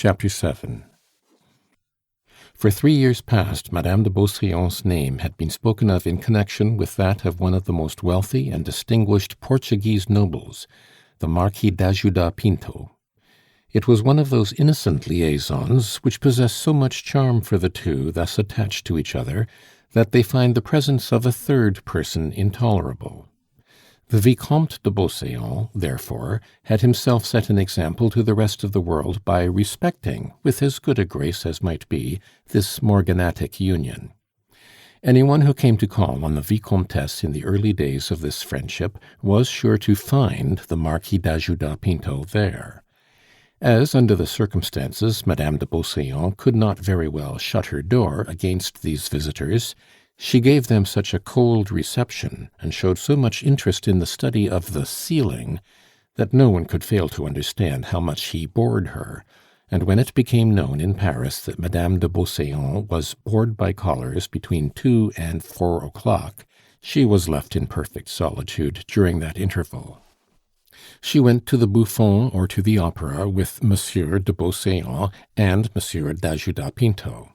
Chapter 7. For 3 years past, Madame de Beauséant's name had been spoken of in connection with that of one of the most wealthy and distinguished Portuguese nobles, the Marquis d'Ajuda Pinto. It was one of those innocent liaisons which possess so much charm for the two thus attached to each other that they find the presence of a third person intolerable. The Vicomte de Beauséant, therefore, had himself set an example to the rest of the world by respecting, with as good a grace as might be, this morganatic union. Anyone who came to call on the Vicomtesse in the early days of this friendship was sure to find the Marquis d'Ajuda Pinto there. As, under the circumstances, Madame de Beauséant could not very well shut her door against these visitors, she gave them such a cold reception, and showed so much interest in the study of the ceiling, that no one could fail to understand how much he bored her, and when it became known in Paris that Madame de Beauséant was bored by callers between 2 and 4 o'clock, she was left in perfect solitude during that interval. She went to the Bouffon or to the opera with Monsieur de Beauséant and Monsieur d'Ajuda Pinto.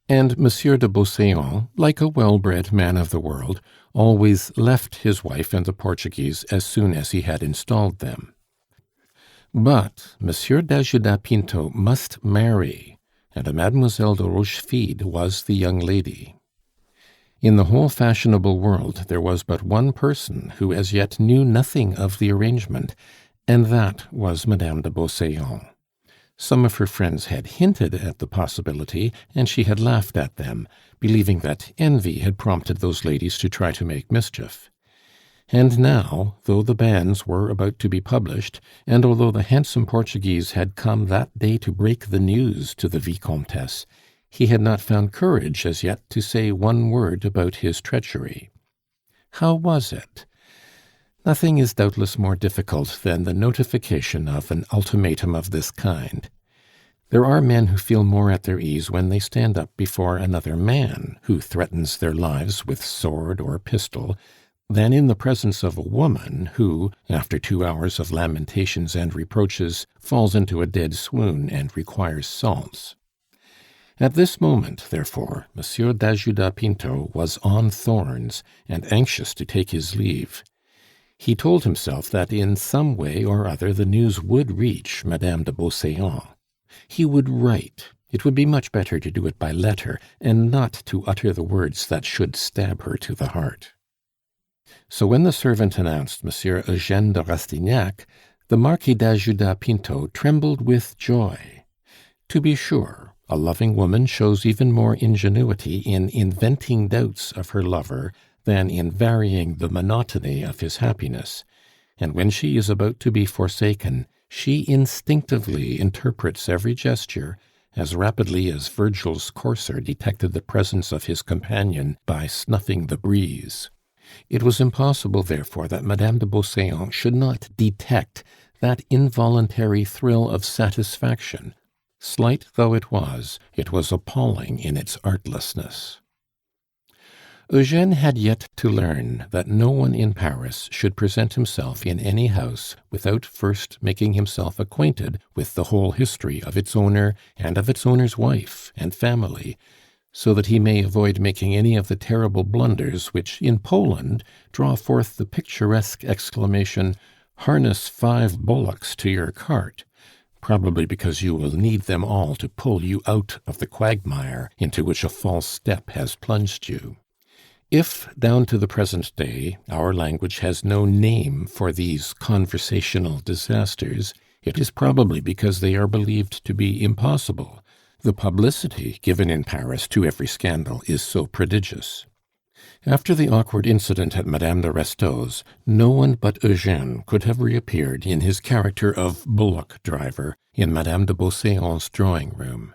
And Monsieur de Beauséant, like a well-bred man of the world, always left his wife and the Portuguese as soon as he had installed them. But Monsieur d'Ajuda Pinto must marry, and a Mademoiselle de Rochefide was the young lady. In the whole fashionable world there was but one person who as yet knew nothing of the arrangement, and that was Madame de Beauséant. Some of her friends had hinted at the possibility, and she had laughed at them, believing that envy had prompted those ladies to try to make mischief. And now, though the banns were about to be published, and although the handsome Portuguese had come that day to break the news to the Vicomtesse, he had not found courage as yet to say one word about his treachery. How was it? Nothing is doubtless more difficult than the notification of an ultimatum of this kind. There are men who feel more at their ease when they stand up before another man who threatens their lives with sword or pistol, than in the presence of a woman who, after 2 hours of lamentations and reproaches, falls into a dead swoon and requires salts. At this moment, therefore, Monsieur d'Ajuda Pinto was on thorns and anxious to take his leave. He told himself that in some way or other the news would reach Madame de Beauséant. He would write. It would be much better to do it by letter, and not to utter the words that should stab her to the heart. So when the servant announced Monsieur Eugène de Rastignac, the Marquis d'Ajuda Pinto trembled with joy. To be sure, a loving woman shows even more ingenuity in inventing doubts of her lover than in varying the monotony of his happiness, and when she is about to be forsaken, she instinctively interprets every gesture as rapidly as Virgil's courser detected the presence of his companion by snuffing the breeze. It was impossible, therefore, that Madame de Beauséant should not detect that involuntary thrill of satisfaction. Slight though it was appalling in its artlessness. Eugène had yet to learn that no one in Paris should present himself in any house without first making himself acquainted with the whole history of its owner and of its owner's wife and family, so that he may avoid making any of the terrible blunders which, in Poland, draw forth the picturesque exclamation, "Harness 5 bullocks to your cart," probably because you will need them all to pull you out of the quagmire into which a false step has plunged you. If, down to the present day, our language has no name for these conversational disasters, it is probably because they are believed to be impossible. The publicity given in Paris to every scandal is so prodigious. After the awkward incident at Madame de Restaud's, no one but Eugène could have reappeared in his character of bullock driver in Madame de Beauséant's drawing-room.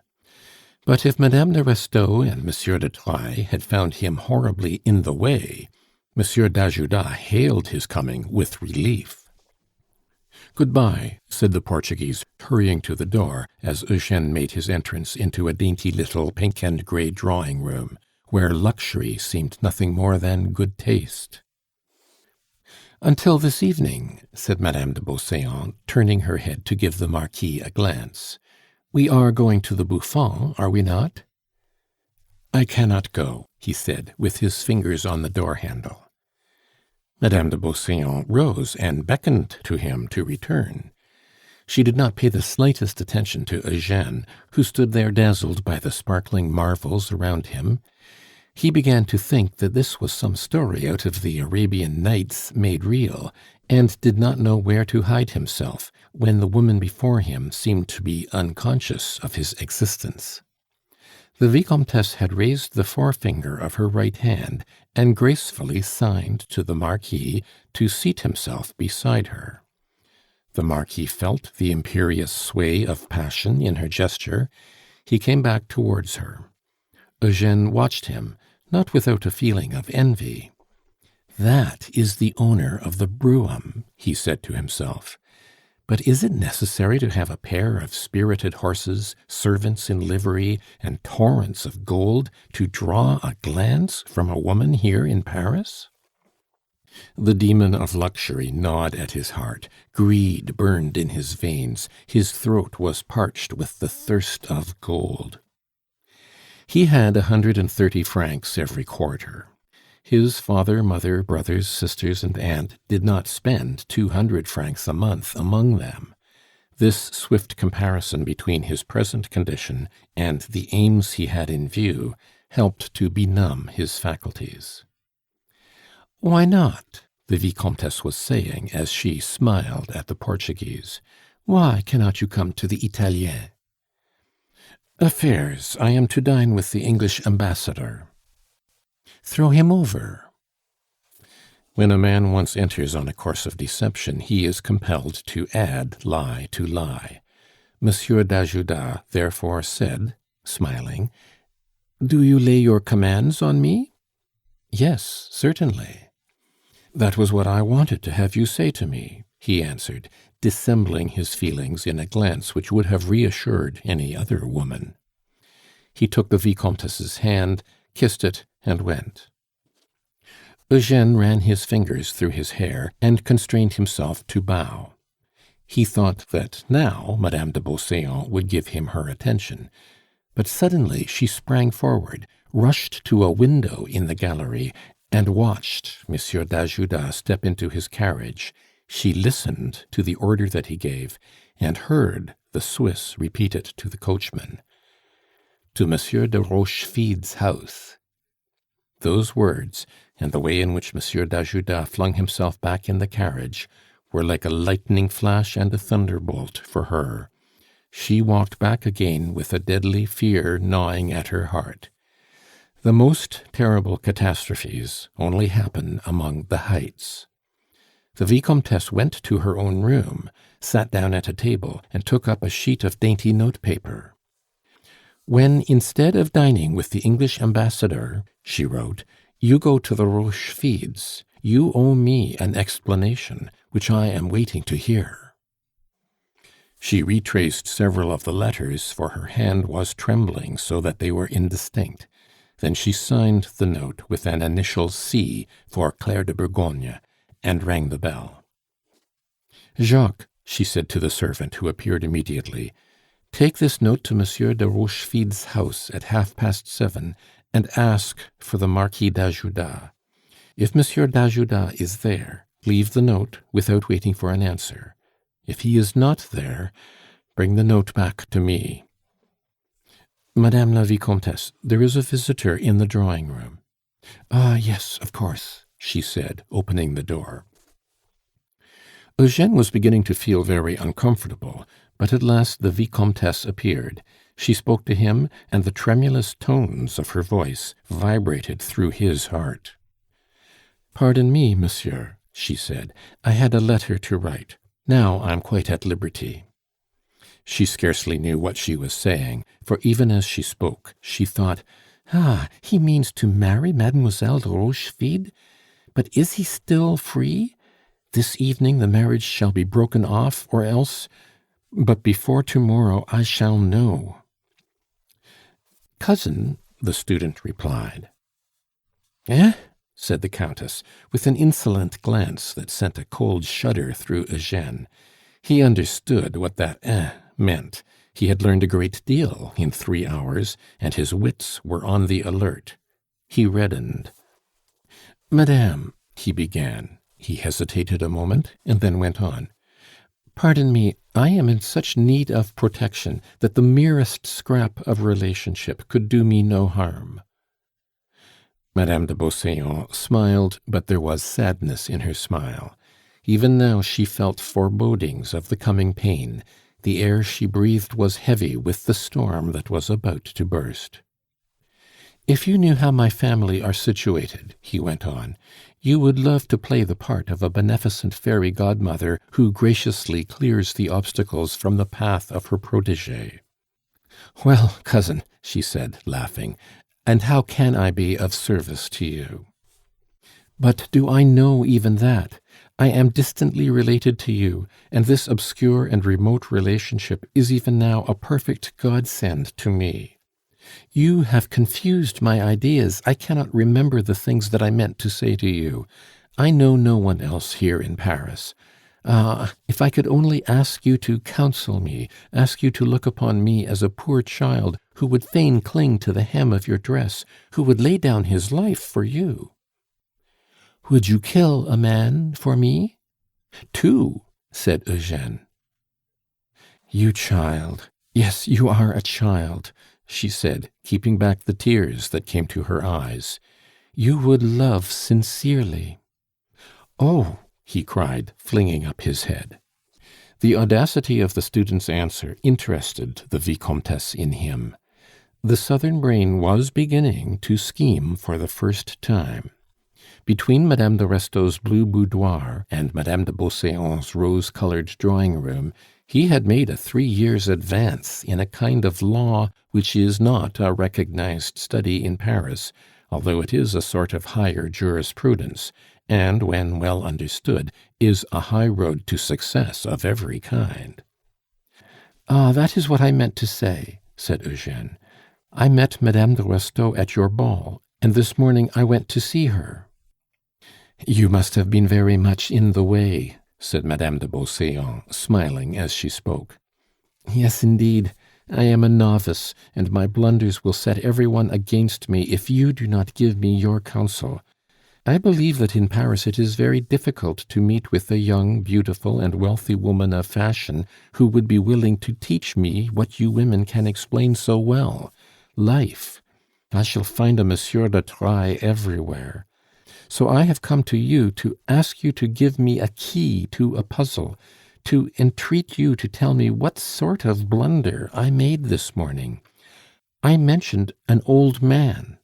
But if Madame de Restaud and Monsieur de Trailles had found him horribly in the way, Monsieur d'Ajuda hailed his coming with relief. "Good-bye," said the Portuguese, hurrying to the door as Eugène made his entrance into a dainty little pink and grey drawing-room, where luxury seemed nothing more than good taste. "Until this evening," said Madame de Beauséant, turning her head to give the Marquis a glance. "We are going to the Bouffon, are we not?" "I cannot go," he said, with his fingers on the door handle. Madame de Beauseant rose and beckoned to him to return. She did not pay the slightest attention to Eugène, who stood there dazzled by the sparkling marvels around him. He began to think that this was some story out of the Arabian Nights made real, and did not know where to hide himself, when the woman before him seemed to be unconscious of his existence. The Vicomtesse had raised the forefinger of her right hand and gracefully signed to the Marquis to seat himself beside her. The Marquis felt the imperious sway of passion in her gesture. He came back towards her. Eugène watched him, not without a feeling of envy. "That is the owner of the brougham," he said to himself. "But is it necessary to have a pair of spirited horses, servants in livery, and torrents of gold to draw a glance from a woman here in Paris?" The demon of luxury gnawed at his heart, greed burned in his veins, his throat was parched with the thirst of gold. He had 130 francs every quarter. His father, mother, brothers, sisters, and aunt did not spend 200 francs a month among them. This swift comparison between his present condition and the aims he had in view helped to benumb his faculties. "Why not?" the Vicomtesse was saying as she smiled at the Portuguese. "Why cannot you come to the Italien?" "Affairs. I am to dine with the English ambassador." "Throw him over." When a man once enters on a course of deception, he is compelled to add lie to lie. Monsieur d'Ajuda therefore said, smiling, "Do you lay your commands on me?" "Yes, certainly." "That was what I wanted to have you say to me," he answered, dissembling his feelings in a glance which would have reassured any other woman. He took the Vicomtesse's hand, kissed it, and went. Eugène ran his fingers through his hair and constrained himself to bow. He thought that now Madame de Beauseant would give him her attention. But suddenly she sprang forward, rushed to a window in the gallery, and watched Monsieur d'Ajuda step into his carriage. She listened to the order that he gave, and heard the Swiss repeat it to the coachman. "To Monsieur de Rochefide's house." Those words, and the way in which Monsieur d'Ajuda flung himself back in the carriage, were like a lightning flash and a thunderbolt for her. She walked back again with a deadly fear gnawing at her heart. The most terrible catastrophes only happen among the heights. The Vicomtesse went to her own room, sat down at a table, and took up a sheet of dainty note-paper. "When, instead of dining with the English ambassador," she wrote, "you go to the Rochefides, you owe me an explanation, which I am waiting to hear." She retraced several of the letters, for her hand was trembling so that they were indistinct. Then she signed the note with an initial C for Claire de Bourgogne, and rang the bell. "Jacques," she said to the servant, who appeared immediately, "take this note to Monsieur de Rochefide's house at 7:30, and ask for the Marquis d'Ajuda. If Monsieur d'Ajuda is there, leave the note without waiting for an answer. If he is not there, bring the note back to me. Madame la Vicomtesse, there is a visitor in the drawing-room." "Ah, yes, of course," she said, opening the door. Eugène was beginning to feel very uncomfortable, but at last the Vicomtesse appeared. She spoke to him, and the tremulous tones of her voice vibrated through his heart. "Pardon me, monsieur," she said, "I had a letter to write. Now I'm quite at liberty." She scarcely knew what she was saying, for even as she spoke, she thought, "Ah, he means to marry Mademoiselle de Rochefide? But is he still free? This evening the marriage shall be broken off, or else... But before to-morrow I shall know." "Cousin," the student replied. "Eh?" said the Countess, with an insolent glance that sent a cold shudder through Eugène. He understood what that "eh" meant. He had learned a great deal in 3 hours, and his wits were on the alert. He reddened. "Madame," he began. He hesitated a moment, and then went on. "Pardon me, I am in such need of protection that the merest scrap of relationship could do me no harm." Madame de Beauseant smiled, but there was sadness in her smile. Even now she felt forebodings of the coming pain. The air she breathed was heavy with the storm that was about to burst. "If you knew how my family are situated," he went on, "you would love to play the part of a beneficent fairy godmother who graciously clears the obstacles from the path of her protege." "Well, cousin," she said, laughing, "and how can I be of service to you?" "But do I know even that? I am distantly related to you, and this obscure and remote relationship is even now a perfect godsend to me. You have confused my ideas. I cannot remember the things that I meant to say to you. I know no one else here in Paris. Ah, if I could only ask you to counsel me, ask you to look upon me as a poor child who would fain cling to the hem of your dress, who would lay down his life for you." "Would you kill a man for me?" "Two," said Eugène. "You child! Yes, you are a child," she said, keeping back the tears that came to her eyes. "You would love sincerely." "Oh!" he cried, flinging up his head. The audacity of the student's answer interested the Vicomtesse in him. The southern brain was beginning to scheme for the first time. Between Madame de Restaud's blue boudoir and Madame de Beauseant's rose-colored drawing-room, he had made a 3 years' advance in a kind of law which is not a recognized study in Paris, although it is a sort of higher jurisprudence, and, when well understood, is a high road to success of every kind. "Ah, that is what I meant to say," said Eugène. "I met Madame de Restaud at your ball, and this morning I went to see her." "You must have been very much in the way," said Madame de Beauseant, smiling as she spoke. "Yes, indeed. I am a novice, and my blunders will set every one against me if you do not give me your counsel. I believe that in Paris it is very difficult to meet with a young, beautiful, and wealthy woman of fashion who would be willing to teach me what you women can explain so well life. I shall find a Monsieur de Trailles everywhere. So I have come to you to ask you to give me a key to a puzzle, to entreat you to tell me what sort of blunder I made this morning. I mentioned an old man."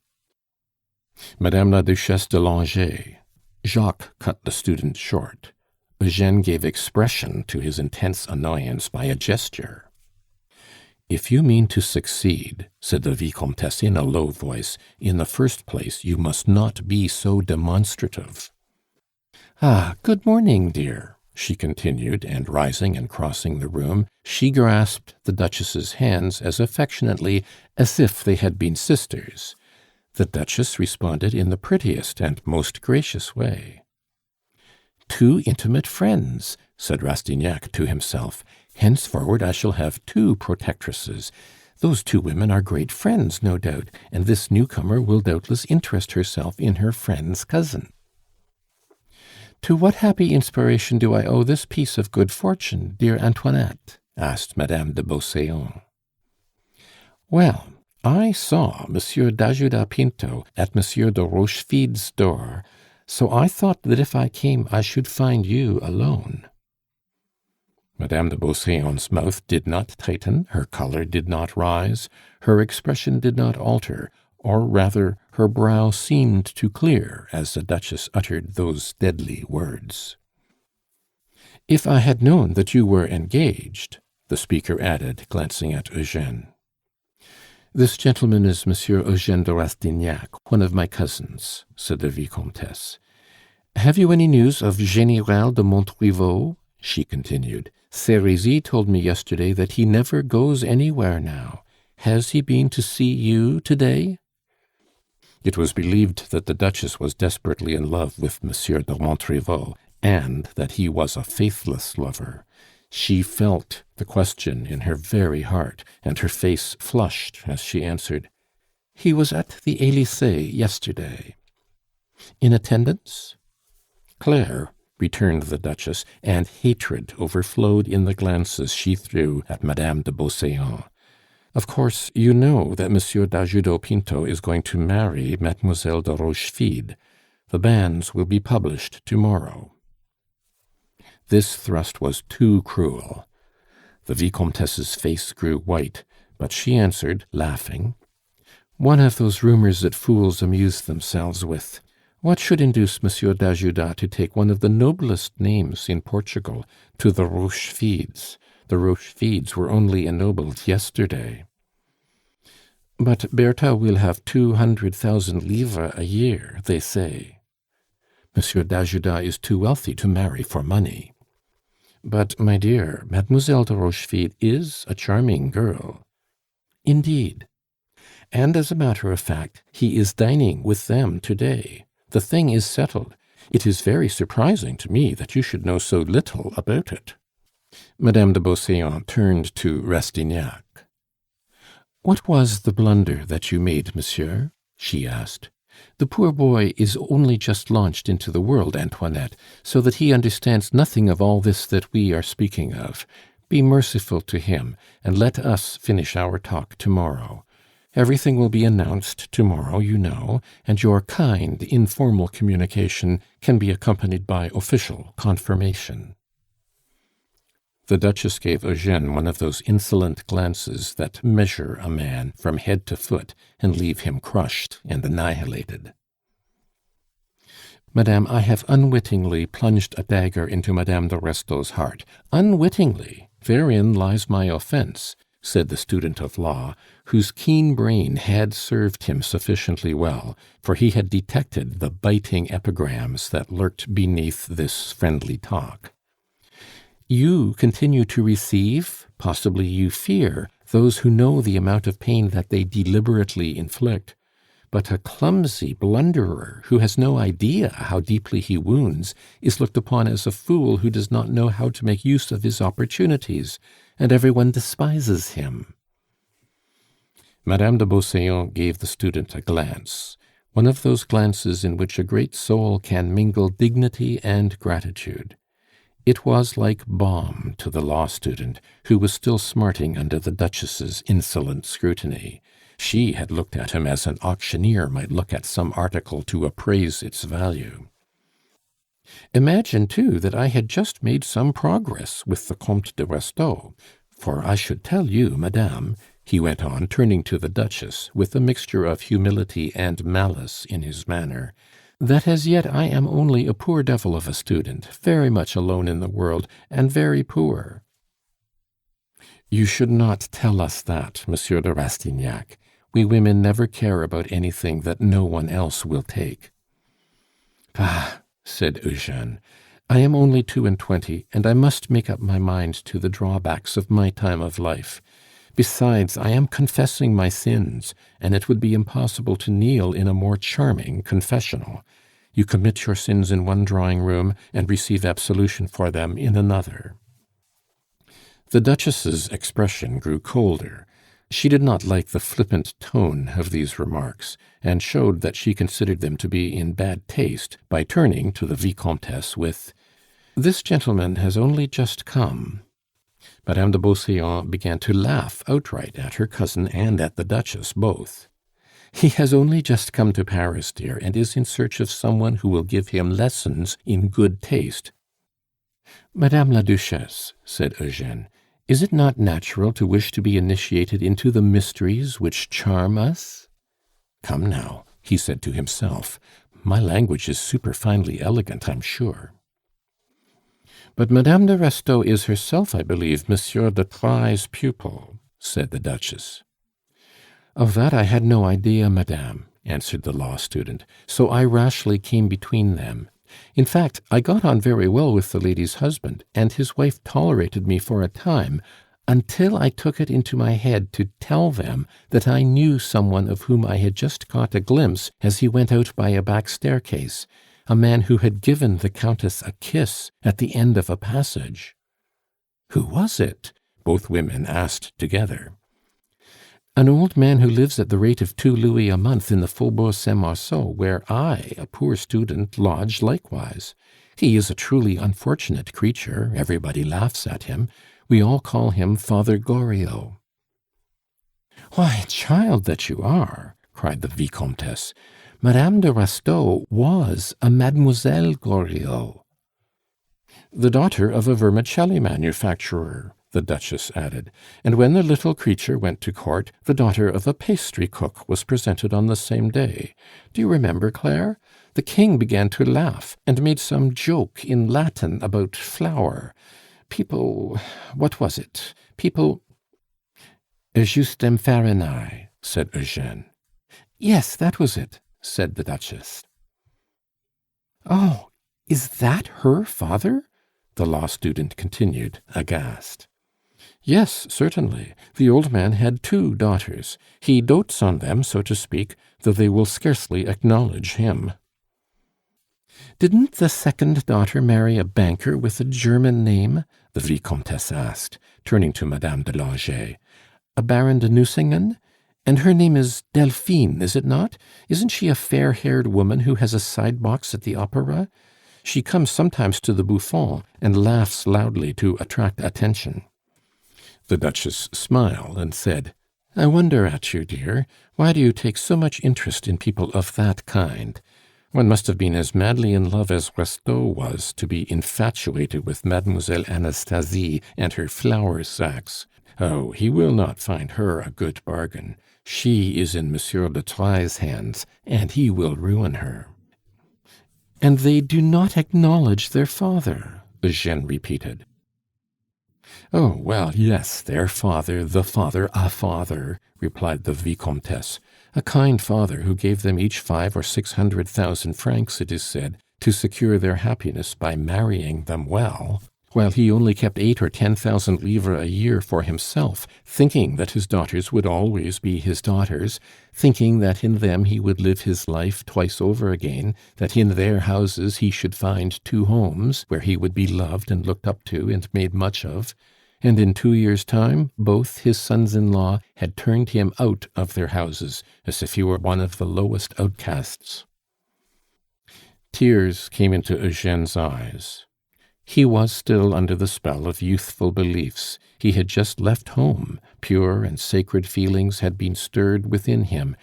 "Madame la Duchesse de Langeais." Jacques cut the student short. Eugène gave expression to his intense annoyance by a gesture. "If you mean to succeed," said the Vicomtesse in a low voice, "in the first place, you must not be so demonstrative." "Ah, good morning, dear," she continued, and rising and crossing the room, she grasped the Duchess's hands as affectionately as if they had been sisters. The Duchess responded in the prettiest and most gracious way. "Two intimate friends," said Rastignac to himself. "Henceforward I shall have 2 protectresses. Those 2 women are great friends, no doubt, and this newcomer will doubtless interest herself in her friend's cousin." "To what happy inspiration do I owe this piece of good fortune, dear Antoinette?" asked Madame de Beauseant. "Well, I saw Monsieur d'Ajuda Pinto at Monsieur de Rochefide's door, so I thought that if I came I should find you alone." Madame de Beauseant's mouth did not tighten, her color did not rise, her expression did not alter, or rather, her brow seemed to clear as the Duchess uttered those deadly words. "If I had known that you were engaged," the speaker added, glancing at Eugène. "This gentleman is Monsieur Eugène de Rastignac, one of my cousins," said the Vicomtesse. "Have you any news of Général de Montriveau?" she continued. "Serizy told me yesterday that he never goes anywhere now. Has he been to see you to-day?" It was believed that the Duchess was desperately in love with Monsieur de Montriveau, and that he was a faithless lover. She felt the question in her very heart, and her face flushed as she answered, "He was at the Élysée yesterday." "In attendance?" "Claire," returned the Duchess, and hatred overflowed in the glances she threw at Madame de Beauséant. "Of course, you know that Monsieur d'Ajuda Pinto is going to marry Mademoiselle de Rochefide. The banns will be published tomorrow." This thrust was too cruel. The Vicomtesse's face grew white, but she answered, laughing, "One of those rumors that fools amuse themselves with. What should induce Monsieur d'Ajuda to take one of the noblest names in Portugal to the Rochefides? The Rochefides were only ennobled yesterday." "But Bertha will have 200,000 livres a year, they say." "Monsieur d'Ajuda is too wealthy to marry for money." "But, my dear, Mademoiselle de Rochefide is a charming girl." "Indeed." "And as a matter of fact, he is dining with them to-day. The thing is settled. It is very surprising to me that you should know so little about it." Madame de Beauséant turned to Rastignac. "What was the blunder that you made, monsieur?" she asked. "The poor boy is only just launched into the world, Antoinette, so that he understands nothing of all this that we are speaking of. Be merciful to him, and let us finish our talk tomorrow. Everything will be announced tomorrow, you know, and your kind, informal communication can be accompanied by official confirmation." The Duchess gave Eugène one of those insolent glances that measure a man from head to foot and leave him crushed and annihilated. "Madame, I have unwittingly plunged a dagger into Madame de Restaud's heart. Unwittingly! Therein lies my offence," said the student of law, whose keen brain had served him sufficiently well, for he had detected the biting epigrams that lurked beneath this friendly talk. "You continue to receive, possibly you fear, those who know the amount of pain that they deliberately inflict. But a clumsy blunderer, who has no idea how deeply he wounds, is looked upon as a fool who does not know how to make use of his opportunities, and everyone despises him." Madame de Beauséant gave the student a glance, one of those glances in which a great soul can mingle dignity and gratitude. It was like balm to the law student, who was still smarting under the Duchess's insolent scrutiny. She had looked at him as an auctioneer might look at some article to appraise its value. "Imagine, too, that I had just made some progress with the Comte de Restaud. For I should tell you, madame," he went on, turning to the Duchess, with a mixture of humility and malice in his manner, "that as yet I am only a poor devil of a student, very much alone in the world, and very poor." "You should not tell us that, Monsieur de Rastignac. We women never care about anything that no one else will take." "Ah!" said Eugène, "I am only 22, and I must make up my mind to the drawbacks of my time of life. Besides, I am confessing my sins, and it would be impossible to kneel in a more charming confessional. You commit your sins in one drawing room, and receive absolution for them in another." The Duchess's expression grew colder. She did not like the flippant tone of these remarks, and showed that she considered them to be in bad taste by turning to the Vicomtesse with, "This gentleman has only just come." Madame de Beauséant began to laugh outright at her cousin and at the Duchess both. "He has only just come to Paris, dear, and is in search of some one who will give him lessons in good taste." "Madame la Duchesse," said Eugène, "is it not natural to wish to be initiated into the mysteries which charm us?" "Come now," he said to himself, "my language is superfinely elegant, I'm sure." "But Madame de Restaud is herself, I believe, Monsieur de Trailles' pupil," said the Duchess. "Of that I had no idea, madame," answered the law student, "so I rashly came between them. In fact, I got on very well with the lady's husband, and his wife tolerated me for a time, until I took it into my head to tell them that I knew some one of whom I had just caught a glimpse as he went out by a back staircase, a man who had given the Countess a kiss at the end of a passage." Who was it? Both women asked together. An old man who lives at the rate of 2 louis a month in the Faubourg Saint-Marceau, where I, a poor student, lodge likewise. He is a truly unfortunate creature. Everybody laughs at him. We all call him Father Goriot." "Why, child that you are!" cried the Vicomtesse. "Madame de Rastaud was a Mademoiselle Goriot." "The daughter of a vermicelli manufacturer," the Duchess added, "and when the little creature went to court, the daughter of a pastry cook was presented on the same day. Do you remember, Claire? The king began to laugh, and made some joke in Latin about flour. People what was it? People "Justem farinae," said Eugene. "Yes, that was it," said the Duchess. "Oh, is that her father?" the law student continued, aghast. "Yes, certainly. The old man had 2 daughters. He dotes on them, so to speak, though they will scarcely acknowledge him." "Didn't the second daughter marry a banker with a German name?" the Vicomtesse asked, turning to Madame de Langeais. "A Baron de Nucingen? And her name is Delphine, is it not? Isn't she a fair-haired woman who has a side-box at the opera? She comes sometimes to the Bouffon and laughs loudly to attract attention." The Duchess smiled and said, "I wonder at you, dear. Why do you take so much interest in people of that kind? One must have been as madly in love as Rastaud was to be infatuated with Mademoiselle Anastasie and her flour sacks. Oh, he will not find her a good bargain. She is in Monsieur de Trailles' hands, and he will ruin her." "And they do not acknowledge their father," Eugene repeated. "Oh, well, yes, their father, the father, a father," replied the Vicomtesse. "A kind father who gave them each 500,000 or 600,000 francs, it is said, to secure their happiness by marrying them well, while he only kept 8,000 or 10,000 livres a year for himself, thinking that his daughters would always be his daughters, thinking that in them he would live his life twice over again, that in their houses he should find 2 homes, where he would be loved and looked up to and made much of. And in 2 years' time, both his sons-in-law had turned him out of their houses, as if he were one of the lowest outcasts." Tears came into Eugene's eyes. He was still under the spell of youthful beliefs. He had just left home, pure and sacred feelings had been stirred within him,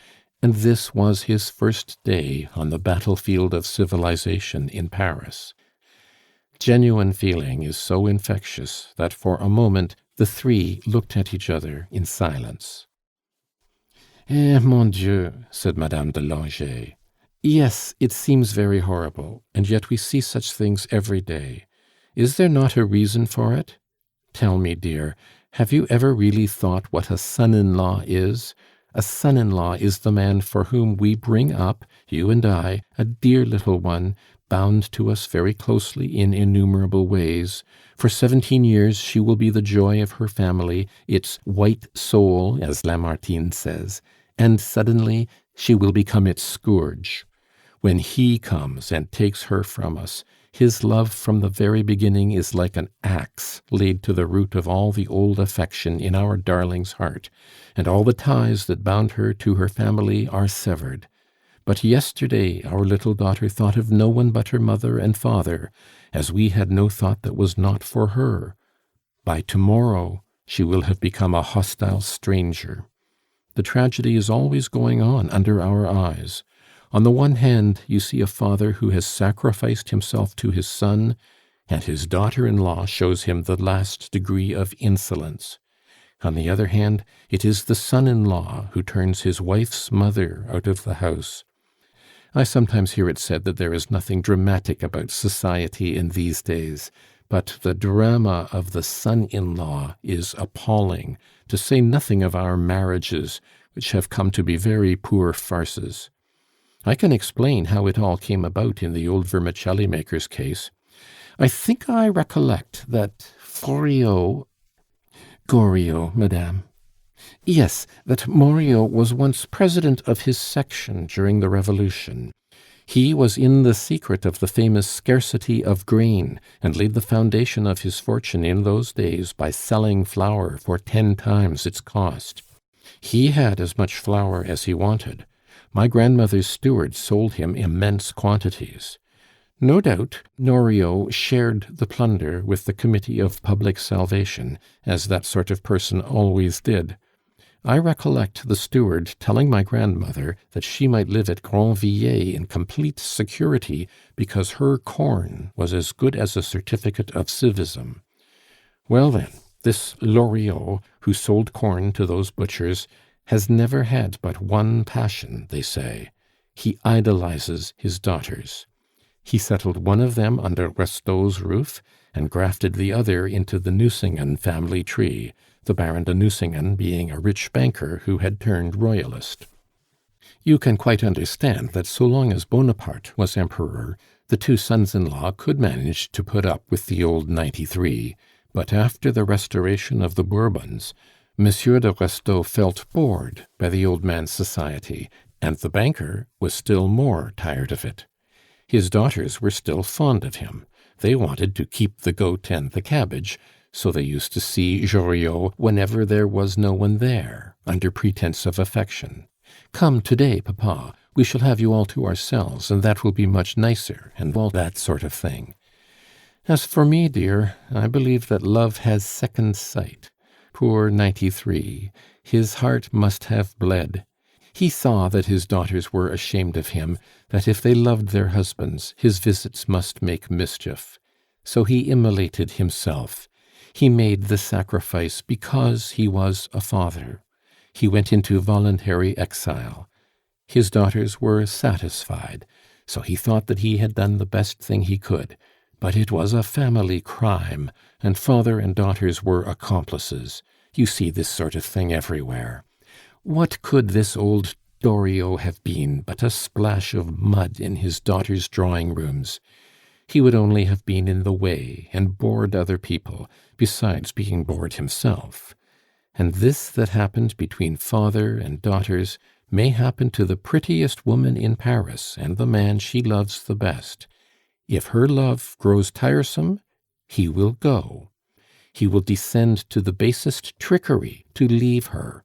and this was his first day on the battlefield of civilization in Paris. Genuine feeling is so infectious that for a moment the 3 looked at each other in silence. "Eh, mon Dieu!" said Madame de Langeais. "Yes, it seems very horrible, and yet we see such things every day. Is there not a reason for it? Tell me, dear, have you ever really thought what a son-in-law is? A son-in-law is the man for whom we bring up, you and I, a dear little one, bound to us very closely in innumerable ways. For 17 years she will be the joy of her family, its white soul, as Lamartine says, and suddenly she will become its scourge. When he comes and takes her from us, his love from the very beginning is like an axe laid to the root of all the old affection in our darling's heart, and all the ties that bound her to her family are severed. But yesterday our little daughter thought of no one but her mother and father, as we had no thought that was not for her. By tomorrow she will have become a hostile stranger. The tragedy is always going on under our eyes. On the one hand, you see a father who has sacrificed himself to his son, and his daughter-in-law shows him the last degree of insolence. On the other hand, it is the son-in-law who turns his wife's mother out of the house. I sometimes hear it said that there is nothing dramatic about society in these days, but the drama of the son-in-law is appalling, to say nothing of our marriages, which have come to be very poor farces. I can explain how it all came about in the old vermicelli maker's case. I think I recollect that Goriot, madame. Yes, that Morio was once president of his section during the Revolution. He was in the secret of the famous scarcity of grain, and laid the foundation of his fortune in those days by selling flour for 10 times its cost. He had as much flour as he wanted. My grandmother's steward sold him immense quantities. No doubt Noriot shared the plunder with the Committee of Public Salvation, as that sort of person always did. I recollect the steward telling my grandmother that she might live at Grandvilliers in complete security because her corn was as good as a certificate of civism. Well then, this Loriot, who sold corn to those butchers, has never had but one passion, they say. He idolizes his daughters. He settled one of them under Restaud's roof, and grafted the other into the Nucingen family tree, the Baron de Nucingen being a rich banker who had turned royalist. You can quite understand that so long as Bonaparte was emperor, the two sons-in-law could manage to put up with the old 93, but after the restoration of the Bourbons, Monsieur de Restaud felt bored by the old man's society, and the banker was still more tired of it. His daughters were still fond of him. They wanted to keep the goat and the cabbage, so they used to see Joriot whenever there was no one there, under pretence of affection. "Come to-day, papa, we shall have you all to ourselves, and that will be much nicer," and all that sort of thing. As for me, dear, I believe that love has second sight. Poor 93, his heart must have bled. He saw that his daughters were ashamed of him, that if they loved their husbands, his visits must make mischief. So he immolated himself. He made the sacrifice because he was a father. He went into voluntary exile. His daughters were satisfied, so he thought that he had done the best thing he could. But it was a family crime, and father and daughters were accomplices. You see this sort of thing everywhere. What could this old Doriot have been but a splash of mud in his daughters' drawing rooms? He would only have been in the way and bored other people, besides being bored himself. And this that happened between father and daughters may happen to the prettiest woman in Paris and the man she loves the best. If her love grows tiresome, he will go. He will descend to the basest trickery to leave her.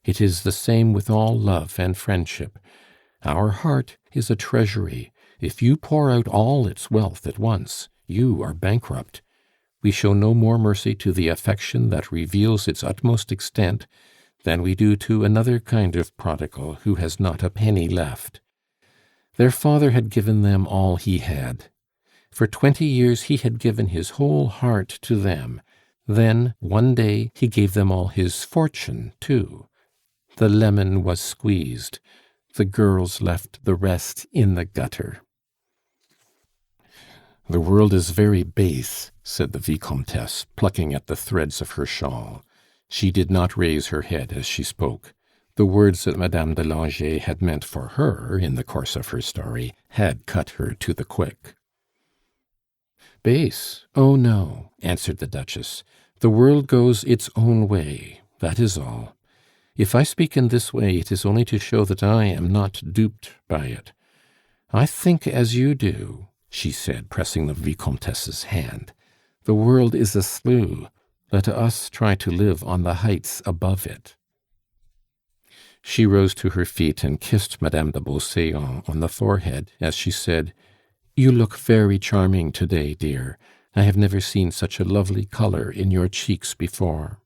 It is the same with all love and friendship. Our heart is a treasury. If you pour out all its wealth at once, you are bankrupt. We show no more mercy to the affection that reveals its utmost extent than we do to another kind of prodigal who has not a penny left. Their father had given them all he had. For 20 years he had given his whole heart to them. Then, one day, he gave them all his fortune, too. The lemon was squeezed. The girls left the rest in the gutter. "The world is very base," said the Vicomtesse, plucking at the threads of her shawl. She did not raise her head as she spoke. The words that Madame de Langeais had meant for her in the course of her story had cut her to the quick. "Base? Oh, no," answered the Duchess. "The world goes its own way, that is all. If I speak in this way, it is only to show that I am not duped by it. I think as you do," she said, pressing the Vicomtesse's hand. "The world is a slough. Let us try to live on the heights above it." She rose to her feet and kissed Madame de Beauséant on the forehead as she said, "You look very charming to-day, dear. I have never seen such a lovely color in your cheeks before."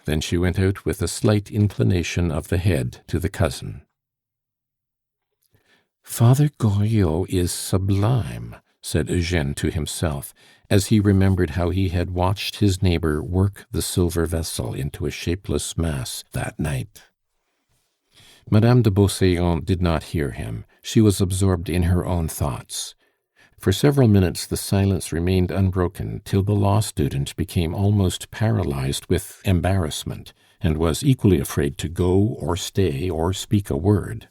Then she went out with a slight inclination of the head to the cousin. "Father Goriot is sublime," said Eugène to himself, as he remembered how he had watched his neighbor work the silver vessel into a shapeless mass that night. Madame de Beauséant did not hear him. She was absorbed in her own thoughts. For several minutes the silence remained unbroken, till the law student became almost paralyzed with embarrassment, and was equally afraid to go or stay or speak a word.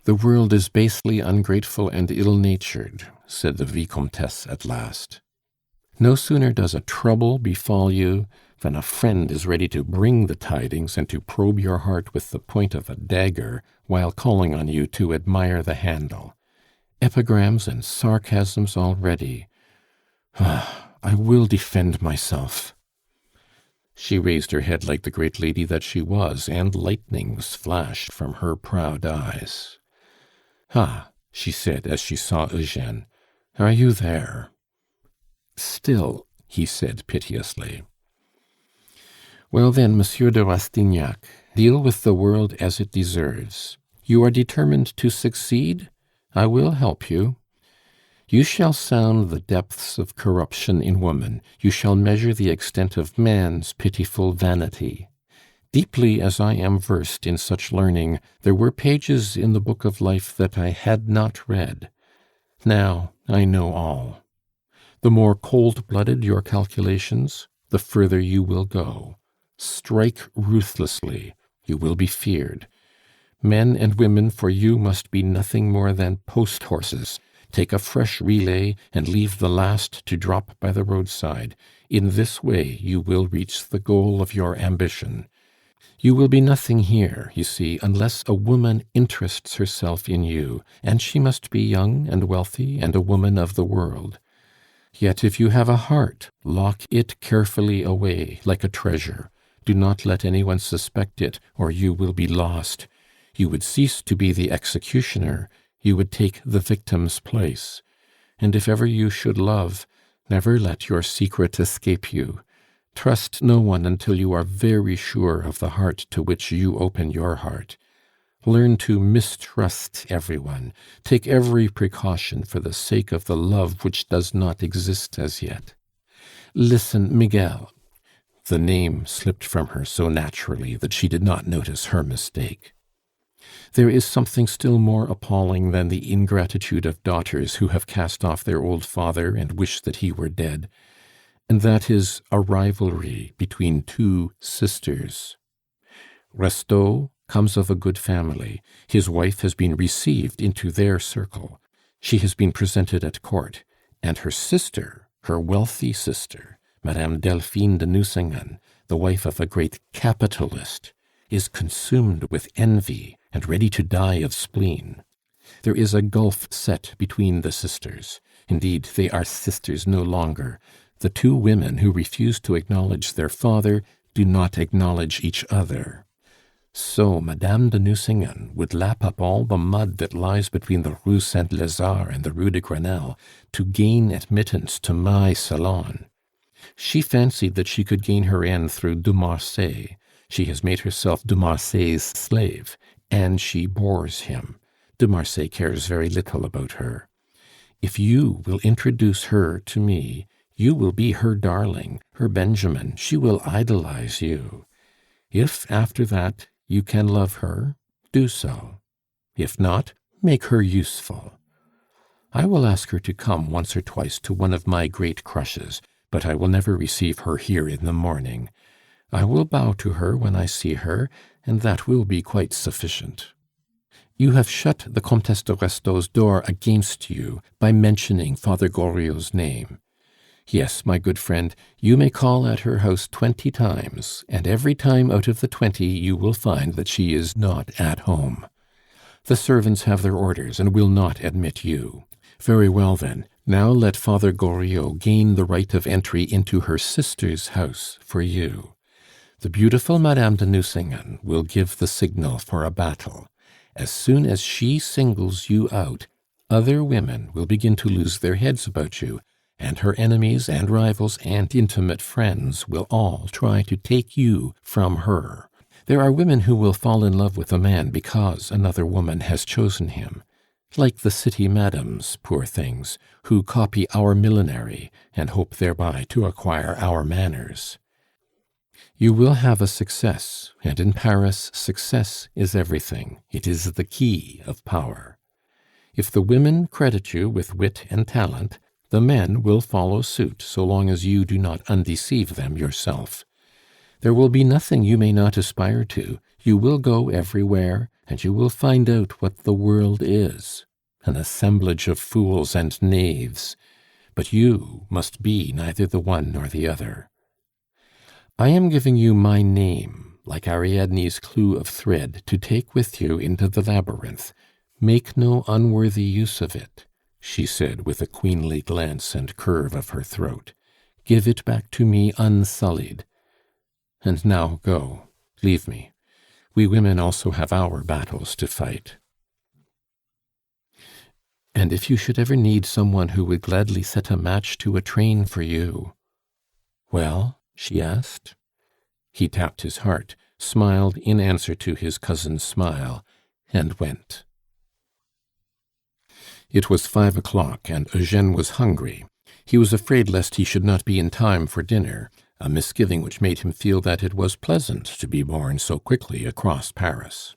"The world is basely ungrateful and ill-natured," said the Vicomtesse at last. "No sooner does a trouble befall you when a friend is ready to bring the tidings and to probe your heart with the point of a dagger, while calling on you to admire the handle. Epigrams and sarcasms already. I will defend myself." She raised her head like the great lady that she was, and lightnings flashed from her proud eyes. "Ah," she said as she saw Eugene, "are you there?" "Still," he said piteously. "Well then, Monsieur de Rastignac, deal with the world as it deserves. You are determined to succeed? I will help you. You shall sound the depths of corruption in woman, you shall measure the extent of man's pitiful vanity. Deeply as I am versed in such learning, there were pages in the book of life that I had not read. Now I know all. The more cold-blooded your calculations, the further you will go. Strike ruthlessly, you will be feared. Men and women for you must be nothing more than post-horses. Take a fresh relay, and leave the last to drop by the roadside. In this way you will reach the goal of your ambition. You will be nothing here, you see, unless a woman interests herself in you, and she must be young and wealthy and a woman of the world. Yet if you have a heart, lock it carefully away like a treasure. Do not let anyone suspect it, or you will be lost. You would cease to be the executioner, you would take the victim's place. And if ever you should love, never let your secret escape you. Trust no one until you are very sure of the heart to which you open your heart. Learn to mistrust everyone. Take every precaution for the sake of the love which does not exist as yet. Listen, Miguel." The name slipped from her so naturally that she did not notice her mistake. There is something still more appalling than the ingratitude of daughters who have cast off their old father and wish that he were dead, and that is a rivalry between two sisters. Restaud comes of a good family. His wife has been received into their circle. She has been presented at court, and her sister, her wealthy sister, Madame Delphine de Nucingen, the wife of a great capitalist, is consumed with envy and ready to die of spleen. There is a gulf set between the sisters. Indeed, they are sisters no longer. The two women who refuse to acknowledge their father do not acknowledge each other. So Madame de Nucingen would lap up all the mud that lies between the Rue Saint-Lazare and the Rue de Grenelle to gain admittance to my salon. She fancied that she could gain her end through de Marsay. She has made herself de Marsay's slave, and she bores him. De Marsay cares very little about her. If you will introduce her to me, you will be her darling, her Benjamin. She will idolize you. If, after that, you can love her, do so. If not, make her useful. I will ask her to come once or twice to one of my great crushes, but I will never receive her here in the morning. I will bow to her when I see her, and that will be quite sufficient. You have shut the Comtesse de Restaud's door against you by mentioning Father Goriot's name. Yes, my good friend, you may call at her house 20 times, and every time out of the 20 you will find that she is not at home. The servants have their orders and will not admit you. Very well, then. Now let Father Goriot gain the right of entry into her sister's house for you. The beautiful Madame de Nucingen will give the signal for a battle. As soon as she singles you out, other women will begin to lose their heads about you, and her enemies and rivals and intimate friends will all try to take you from her. There are women who will fall in love with a man because another woman has chosen him. Like the city madams, poor things, who copy our millinery and hope thereby to acquire our manners. You will have a success, and in Paris success is everything. It is the key of power. If the women credit you with wit and talent, the men will follow suit so long as you do not undeceive them yourself. There will be nothing you may not aspire to. You will go everywhere, and you will find out what the world is, an assemblage of fools and knaves. But you must be neither the one nor the other. I am giving you my name, like Ariadne's clue of thread, to take with you into the labyrinth. Make no unworthy use of it," she said with a queenly glance and curve of her throat. "Give it back to me unsullied. And now go. Leave me. We women also have our battles to fight." "And if you should ever need someone who would gladly set a match to a train for you—" "Well?" she asked. He tapped his heart, smiled in answer to his cousin's smile, and went. It was 5 o'clock, and Eugène was hungry. He was afraid lest he should not be in time for dinner, a misgiving which made him feel that it was pleasant to be borne so quickly across Paris.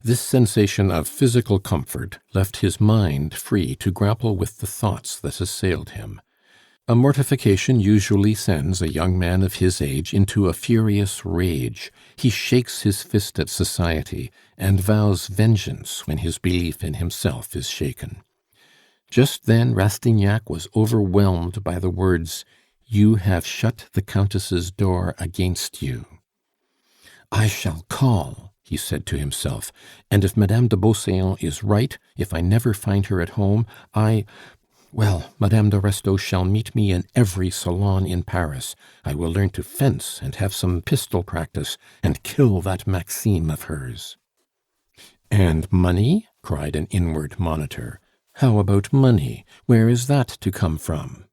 This sensation of physical comfort left his mind free to grapple with the thoughts that assailed him. A mortification usually sends a young man of his age into a furious rage. He shakes his fist at society, and vows vengeance when his belief in himself is shaken. Just then Rastignac was overwhelmed by the words, "You have shut the Countess's door against you." "I shall call," he said to himself, "and if Madame de Beauséant is right, if I never find her at home, well, Madame de Restaud shall meet me in every salon in Paris. I will learn to fence and have some pistol practice, and kill that Maxime of hers." "And money?" cried an inward monitor. "How about money? Where is that to come from?"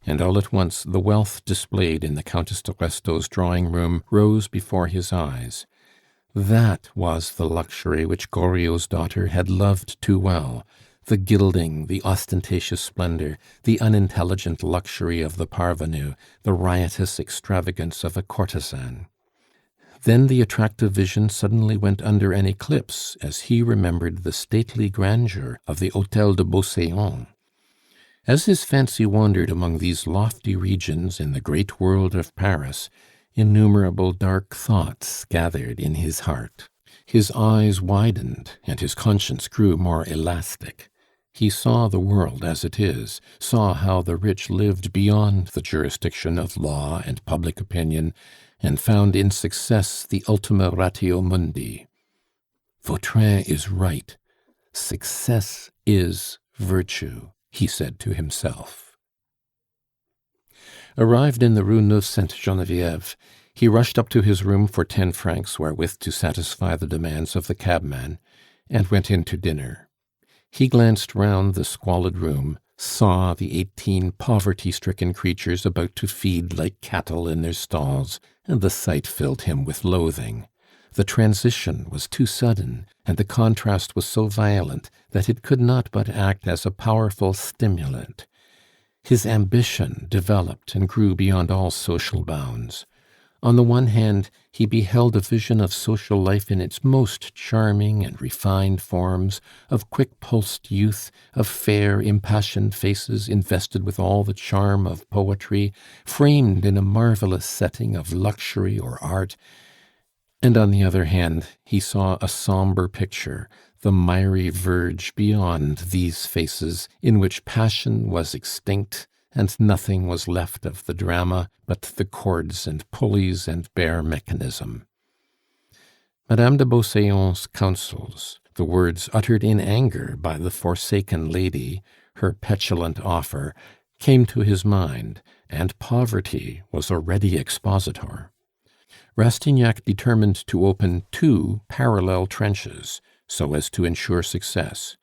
And all at once the wealth displayed in the Countess de Restaud's drawing-room rose before his eyes. That was the luxury which Goriot's daughter had loved too well. The gilding, the ostentatious splendor, the unintelligent luxury of the parvenu, the riotous extravagance of a courtesan. Then the attractive vision suddenly went under an eclipse as he remembered the stately grandeur of the Hôtel de Beauséant. As his fancy wandered among these lofty regions in the great world of Paris, innumerable dark thoughts gathered in his heart. His eyes widened, and his conscience grew more elastic. He saw the world as it is, saw how the rich lived beyond the jurisdiction of law and public opinion, and found in success the ultima ratio mundi. Vautrin is right. Success is virtue, he said to himself. Arrived in the Rue Neuve Sainte Geneviève, he rushed up to his room for 10 francs wherewith to satisfy the demands of the cabman, and went in to dinner. He glanced round the squalid room, saw the 18 poverty-stricken creatures about to feed like cattle in their stalls, and the sight filled him with loathing. The transition was too sudden, and the contrast was so violent that it could not but act as a powerful stimulant. His ambition developed and grew beyond all social bounds. On the one hand, he beheld a vision of social life in its most charming and refined forms, of quick-pulsed youth, of fair, impassioned faces invested with all the charm of poetry, framed in a marvelous setting of luxury or art. And on the other hand, he saw a sombre picture, the miry verge beyond these faces, in which passion was extinct, and nothing was left of the drama but the cords and pulleys and bare mechanism. Madame de Beauséant's counsels, the words uttered in anger by the forsaken lady, her petulant offer, came to his mind, and poverty was a ready expositor. Rastignac determined to open 2 parallel trenches, so as to ensure success.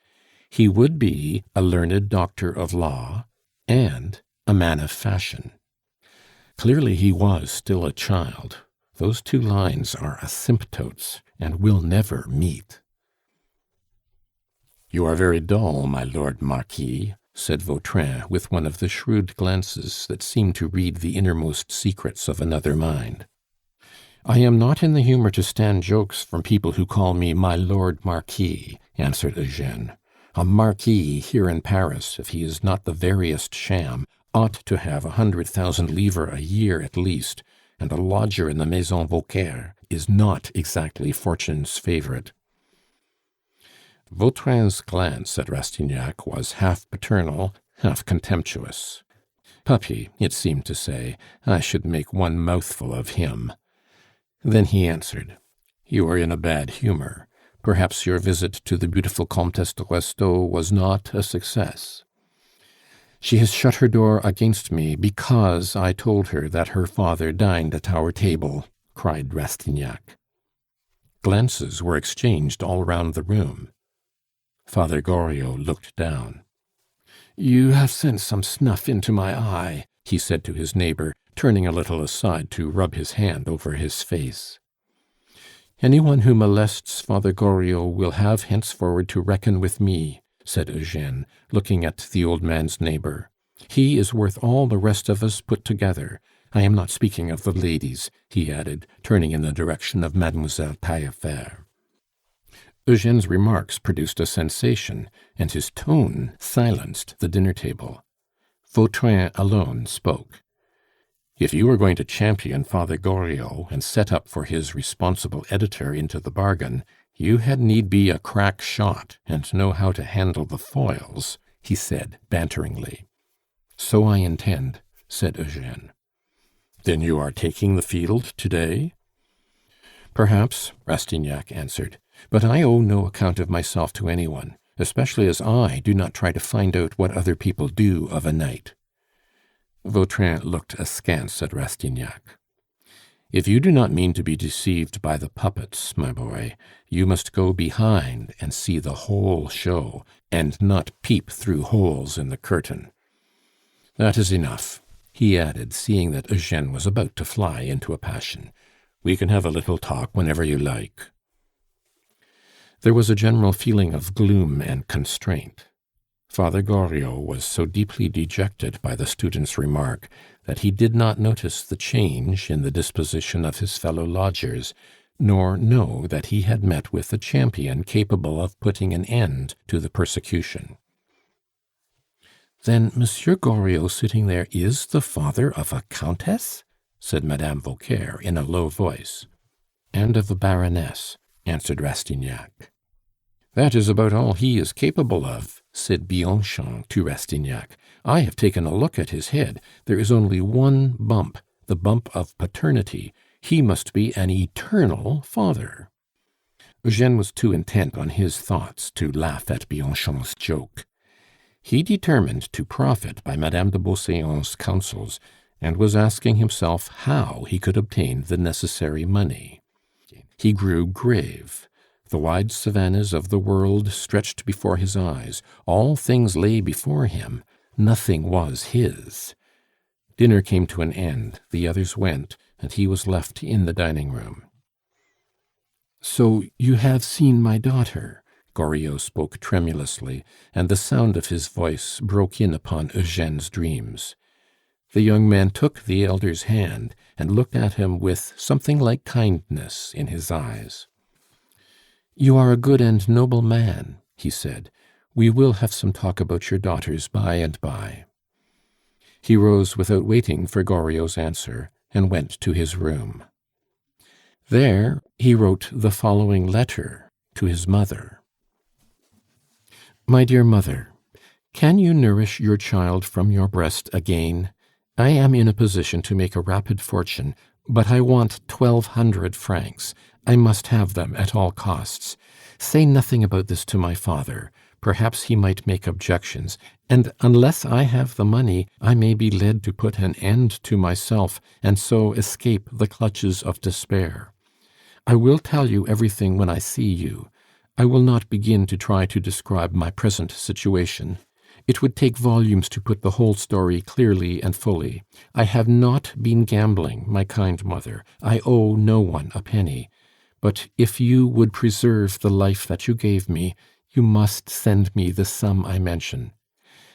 He would be a learned doctor of law and a man of fashion. Clearly he was still a child. Those 2 lines are asymptotes and will never meet. "You are very dull, my lord Marquis," said Vautrin, with one of the shrewd glances that seemed to read the innermost secrets of another mind. "I am not in the humor to stand jokes from people who call me my lord Marquis," answered Eugène. "A marquis here in Paris, if he is not the veriest sham, ought to have 100,000 livres a year at least, and a lodger in the Maison Vauquer is not exactly fortune's favorite." Vautrin's glance at Rastignac was half paternal, half contemptuous. Puppy, it seemed to say, I should make one mouthful of him. Then he answered, "You are in a bad humor. Perhaps your visit to the beautiful Comtesse de Restaud was not a success." "She has shut her door against me because I told her that her father dined at our table," cried Rastignac. Glances were exchanged all round the room. Father Goriot looked down. "You have sent some snuff into my eye," he said to his neighbor, turning a little aside to rub his hand over his face. "Any one who molests Father Goriot will have henceforward to reckon with me," said Eugene, looking at the old man's neighbor. "He is worth all the rest of us put together. I am not speaking of the ladies," he added, turning in the direction of Mademoiselle Taillefer. Eugene's remarks produced a sensation, and his tone silenced the dinner table. Vautrin alone spoke. "If you are going to champion Father Goriot and set up for his responsible editor into the bargain, you had need be a crack shot and know how to handle the foils," he said banteringly. "So I intend," said Eugene. "Then you are taking the field to-day?" "Perhaps," Rastignac answered. "But I owe no account of myself to anyone, especially as I do not try to find out what other people do of a night." Vautrin looked askance at Rastignac. "If you do not mean to be deceived by the puppets, my boy, you must go behind and see the whole show, and not peep through holes in the curtain. That is enough," he added, seeing that Eugene was about to fly into a passion. "We can have a little talk whenever you like." There was a general feeling of gloom and constraint. Father Goriot was so deeply dejected by the student's remark that he did not notice the change in the disposition of his fellow lodgers, nor know that he had met with a champion capable of putting an end to the persecution. "Then Monsieur Goriot sitting there is the father of a countess?" said Madame Vauquer in a low voice. "And of a baroness," answered Rastignac. "That is about all he is capable of," said Bianchon to Rastignac. "I have taken a look at his head. There is only one bump, the bump of paternity. He must be an eternal father." Eugene was too intent on his thoughts to laugh at Bianchon's joke. He determined to profit by Madame de Beauseant's counsels, and was asking himself how he could obtain the necessary money. He grew grave. The wide savannas of the world stretched before his eyes. All things lay before him. Nothing was his. Dinner came to an end, the others went, and he was left in the dining-room. "So you have seen my daughter?" Goriot spoke tremulously, and the sound of his voice broke in upon Eugene's dreams. The young man took the elder's hand, and looked at him with something like kindness in his eyes. "You are a good and noble man," he said. "We will have some talk about your daughters by and by." He rose without waiting for Goriot's answer, and went to his room. There he wrote the following letter to his mother: "My dear mother, can you nourish your child from your breast again? I am in a position to make a rapid fortune, but I want 1,200 francs. I must have them at all costs. Say nothing about this to my father. Perhaps he might make objections, and unless I have the money, I may be led to put an end to myself, and so escape the clutches of despair. I will tell you everything when I see you. I will not begin to try to describe my present situation. It would take volumes to put the whole story clearly and fully. I have not been gambling, my kind mother. I owe no one a penny. But if you would preserve the life that you gave me, you must send me the sum I mention.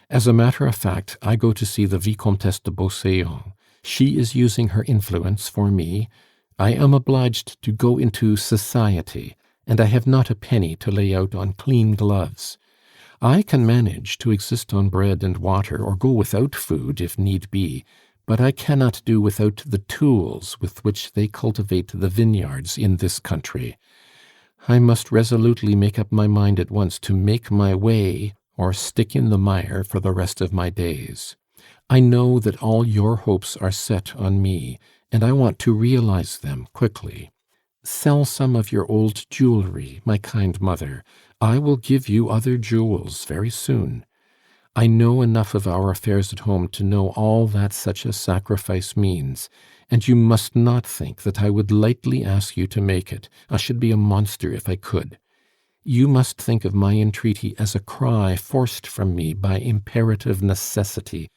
As a matter of fact, I go to see the Vicomtesse de Beauseant. She is using her influence for me. I am obliged to go into society, and I have not a penny to lay out on clean gloves. I can manage to exist on bread and water, or go without food if need be, but I cannot do without the tools with which they cultivate the vineyards in this country. I must resolutely make up my mind at once to make my way or stick in the mire for the rest of my days. I know that all your hopes are set on me, and I want to realize them quickly. Sell some of your old jewelry, my kind mother. I will give you other jewels very soon. I know enough of our affairs at home to know all that such a sacrifice means, and you must not think that I would lightly ask you to make it. I should be a monster if I could. You must think of my entreaty as a cry forced from me by imperative necessity.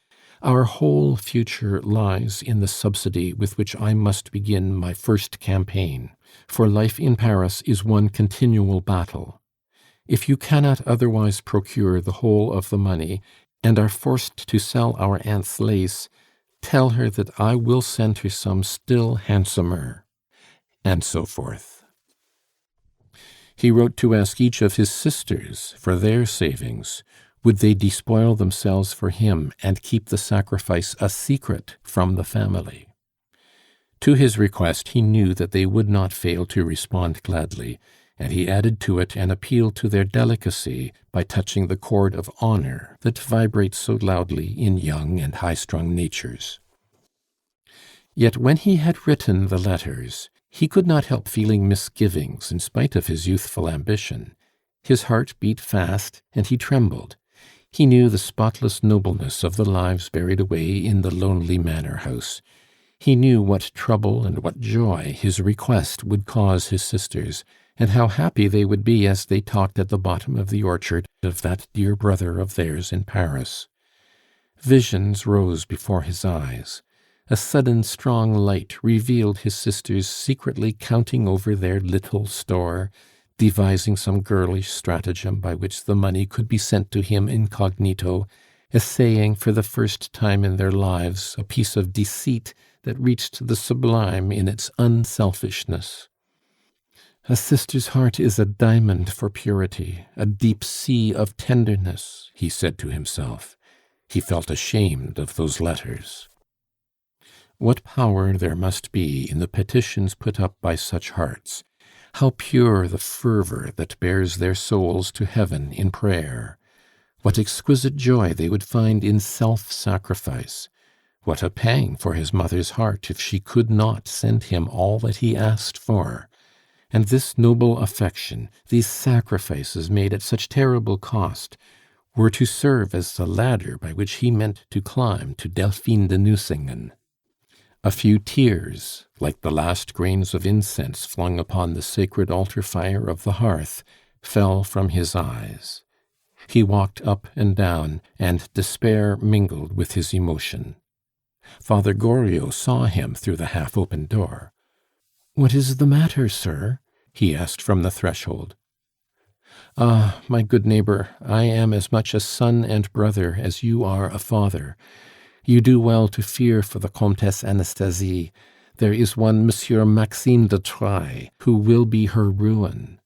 Our whole future lies in the subsidy with which I must begin my first campaign, for life in Paris is one continual battle. If you cannot otherwise procure the whole of the money, and are forced to sell our aunt's lace, tell her that I will send her some still handsomer," and so forth. He wrote to ask each of his sisters for their savings. Would they despoil themselves for him and keep the sacrifice a secret from the family? To his request he knew that they would not fail to respond gladly, and he added to it an appeal to their delicacy by touching the chord of honor that vibrates so loudly in young and high-strung natures. Yet when he had written the letters, he could not help feeling misgivings in spite of his youthful ambition. His heart beat fast, and he trembled. He knew the spotless nobleness of the lives buried away in the lonely manor house. He knew what trouble and what joy his request would cause his sisters, and how happy they would be as they talked at the bottom of the orchard of that dear brother of theirs in Paris. Visions rose before his eyes. A sudden strong light revealed his sisters secretly counting over their little store, devising some girlish stratagem by which the money could be sent to him incognito, essaying for the first time in their lives a piece of deceit that reached the sublime in its unselfishness. "A sister's heart is a diamond for purity, a deep sea of tenderness," he said to himself. He felt ashamed of those letters. What power there must be in the petitions put up by such hearts! How pure the fervor that bears their souls to heaven in prayer! What exquisite joy they would find in self-sacrifice! What a pang for his mother's heart if she could not send him all that he asked for! And this noble affection, these sacrifices made at such terrible cost, were to serve as the ladder by which he meant to climb to Delphine de Nucingen. A few tears, like the last grains of incense flung upon the sacred altar fire of the hearth, fell from his eyes. He walked up and down, and despair mingled with his emotion. Father Goriot saw him through the half-open door. "What is the matter, sir?" he asked from the threshold. "Ah, my good neighbor, I am as much a son and brother as you are a father. You do well to fear for the Comtesse Anastasie. There is one Monsieur Maxime de Trailles, who will be her ruin."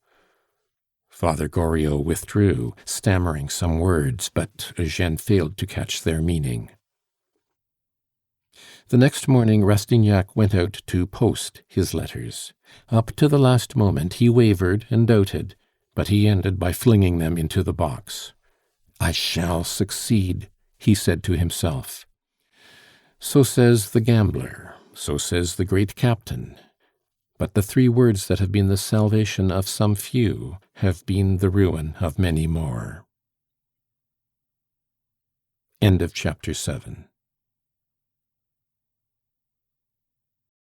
Father Goriot withdrew, stammering some words, but Eugene failed to catch their meaning. The next morning Rastignac went out to post his letters. Up to the last moment he wavered and doubted, but he ended by flinging them into the box. "I shall succeed," he said to himself. So says the gambler, so says the great captain. But the three words that have been the salvation of some few have been the ruin of many more. End of chapter 7.